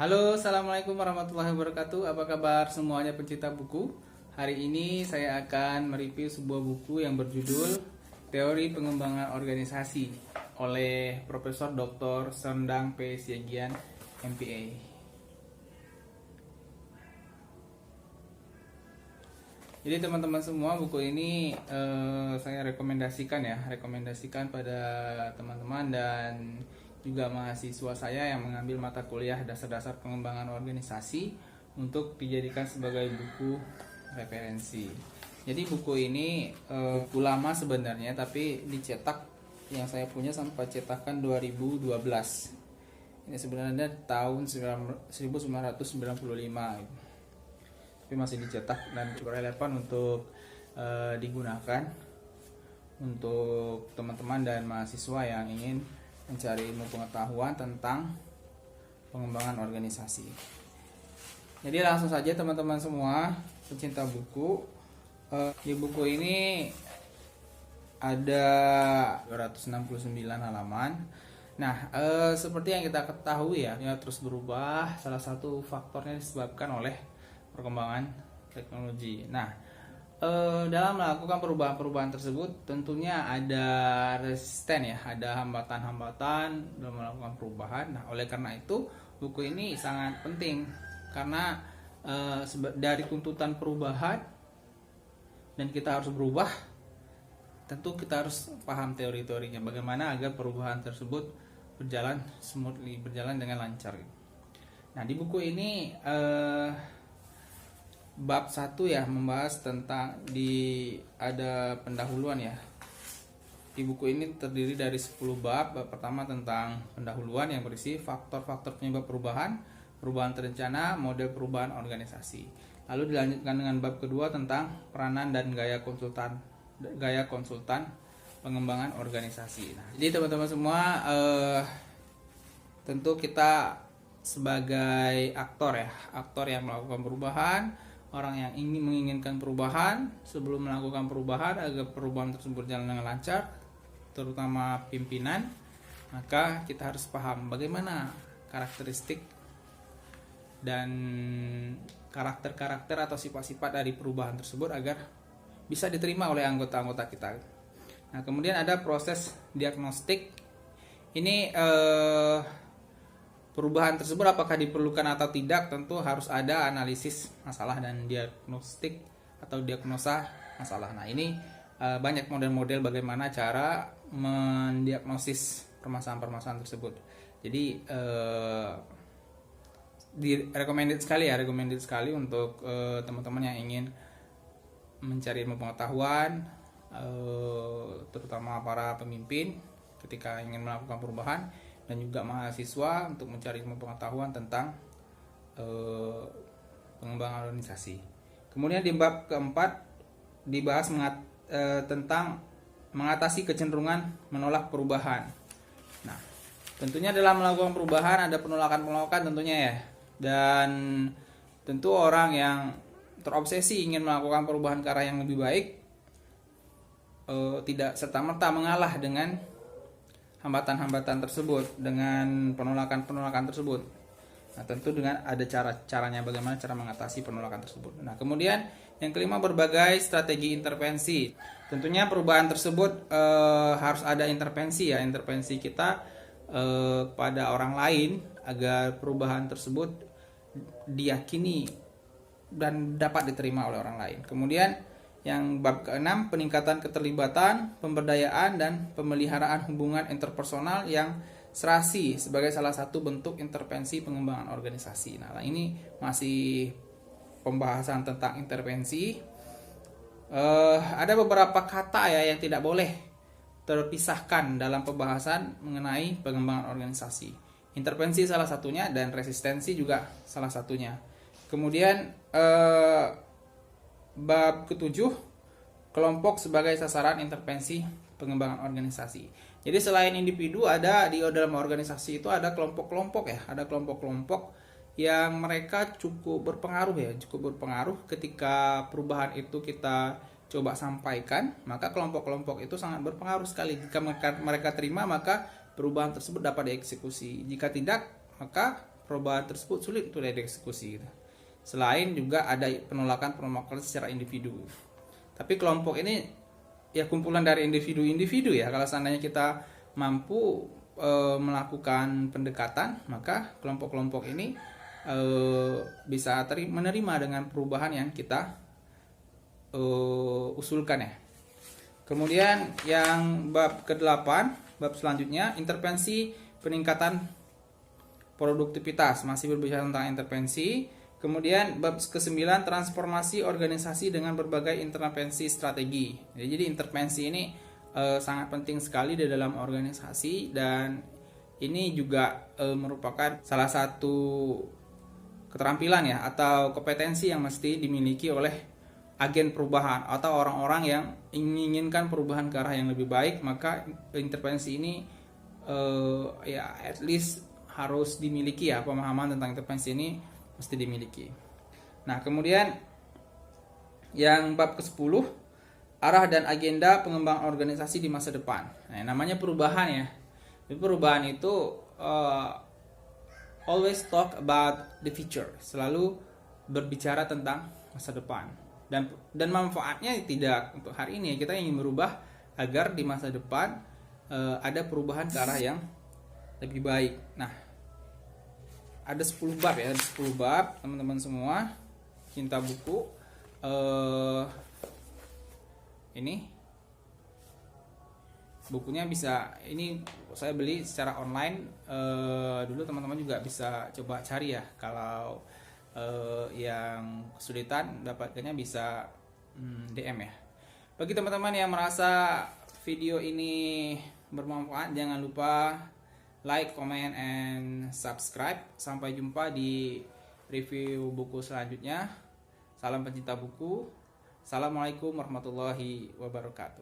Halo, assalamualaikum warahmatullahi wabarakatuh. Apa kabar semuanya pencinta buku? Hari ini saya akan mereview sebuah buku yang berjudul Teori Pengembangan Organisasi oleh Profesor Dr. Sendang P. Siagian, MPA. Jadi teman-teman semua, buku ini saya rekomendasikan pada teman-teman dan juga mahasiswa saya yang mengambil mata kuliah dasar-dasar pengembangan organisasi untuk dijadikan sebagai buku referensi. Jadi buku ini buku lama sebenarnya, tapi dicetak yang saya punya sampai cetakan 2012. Ini sebenarnya tahun 1995. Tapi masih dicetak dan cukup relevan untuk digunakan untuk teman-teman dan mahasiswa yang ingin mencari ilmu pengetahuan tentang pengembangan organisasi. Jadi langsung saja teman-teman semua pencinta buku, di buku ini ada 269 halaman. Nah, seperti yang kita ketahui ya terus berubah. Salah satu faktornya disebabkan oleh perkembangan teknologi. Nah, dalam melakukan perubahan-perubahan tersebut tentunya ada resisten ya, ada hambatan-hambatan dalam melakukan perubahan. Nah, oleh karena itu buku ini sangat penting karena dari tuntutan perubahan dan kita harus berubah, tentu kita harus paham teori-teorinya bagaimana agar perubahan tersebut berjalan smoothly, berjalan dengan lancar. Nah, di buku ini bab 1 ya membahas tentang ada pendahuluan ya. Di buku ini terdiri dari 10 bab. Bab pertama tentang pendahuluan yang berisi faktor-faktor penyebab perubahan terencana, model perubahan organisasi. Lalu dilanjutkan dengan bab kedua tentang peranan dan gaya konsultan pengembangan organisasi. Nah, jadi teman-teman semua, tentu kita sebagai aktor yang melakukan perubahan, orang yang menginginkan perubahan, sebelum melakukan perubahan agar perubahan tersebut berjalan dengan lancar, terutama pimpinan, maka kita harus paham bagaimana karakteristik dan karakter-karakter atau sifat-sifat dari perubahan tersebut agar bisa diterima oleh anggota-anggota kita. Nah, kemudian ada proses diagnostik. Ini perubahan tersebut apakah diperlukan atau tidak, tentu harus ada analisis masalah dan diagnostik atau diagnosa masalah. Nah, ini banyak model-model bagaimana cara mendiagnosis permasalahan-permasalahan tersebut. Jadi recommended sekali untuk teman-teman yang ingin mencari ilmu pengetahuan, terutama para pemimpin ketika ingin melakukan perubahan, dan juga mahasiswa untuk mencari ilmu pengetahuan tentang pengembangan organisasi. Kemudian di bab keempat dibahas tentang mengatasi kecenderungan menolak perubahan. Nah, tentunya dalam melakukan perubahan ada penolakan tentunya ya. Dan tentu orang yang terobsesi ingin melakukan perubahan ke arah yang lebih baik tidak serta-merta mengalah dengan hambatan-hambatan tersebut, dengan penolakan tersebut. Nah, tentu dengan ada caranya bagaimana cara mengatasi penolakan tersebut. Nah, kemudian yang kelima, berbagai strategi intervensi. Tentunya perubahan tersebut harus ada intervensi kita pada orang lain agar perubahan tersebut diyakini dan dapat diterima oleh orang lain. Kemudian yang bab ke-6, peningkatan keterlibatan, pemberdayaan dan pemeliharaan hubungan interpersonal yang serasi sebagai salah satu bentuk intervensi pengembangan organisasi. Nah, ini masih pembahasan tentang intervensi. Ada beberapa kata ya yang tidak boleh terpisahkan dalam pembahasan mengenai pengembangan organisasi. Intervensi salah satunya dan resistensi juga salah satunya. Kemudian bab ke-7, kelompok sebagai sasaran intervensi pengembangan organisasi. Jadi selain individu, di dalam organisasi itu ada kelompok-kelompok ya, ada kelompok-kelompok yang mereka cukup berpengaruh ketika perubahan itu kita coba sampaikan, maka kelompok-kelompok itu sangat berpengaruh sekali. Jika mereka terima, maka perubahan tersebut dapat dieksekusi. Jika tidak, maka perubahan tersebut sulit untuk dieksekusi gitu. Selain juga ada penolakan secara individu. Tapi kelompok ini ya kumpulan dari individu-individu ya. Kalau seandainya kita mampu melakukan pendekatan, maka kelompok-kelompok ini bisa menerima dengan perubahan yang kita usulkan ya. Kemudian yang bab ke-8, bab selanjutnya intervensi peningkatan produktivitas, masih berbicara tentang intervensi. Kemudian bab ke-9 transformasi organisasi dengan berbagai intervensi strategi. Jadi intervensi ini sangat penting sekali di dalam organisasi, dan ini juga merupakan salah satu keterampilan ya atau kompetensi yang mesti dimiliki oleh agen perubahan atau orang-orang yang menginginkan perubahan ke arah yang lebih baik. Maka intervensi ini ya at least harus dimiliki ya, pemahaman tentang intervensi ini mesti dimiliki. Nah, kemudian yang bab ke-10 arah dan agenda pengembangan organisasi di masa depan. Nah, namanya perubahan ya. Perubahan itu always talk about the future, selalu berbicara tentang masa depan. Dan manfaatnya tidak untuk hari ini, kita ingin merubah agar di masa depan ada perubahan ke arah yang lebih baik. Nah, ada 10 bab ya, ada 10 bab teman-teman semua. Cinta buku ini bukunya bisa, ini saya beli secara online dulu, teman-teman juga bisa coba cari ya. Kalau yang kesulitan dapatkannya bisa DM ya. Bagi teman-teman yang merasa video ini bermanfaat, jangan lupa like, comment, and subscribe. Sampai jumpa di review buku selanjutnya. Salam pencinta buku. Assalamualaikum warahmatullahi wabarakatuh.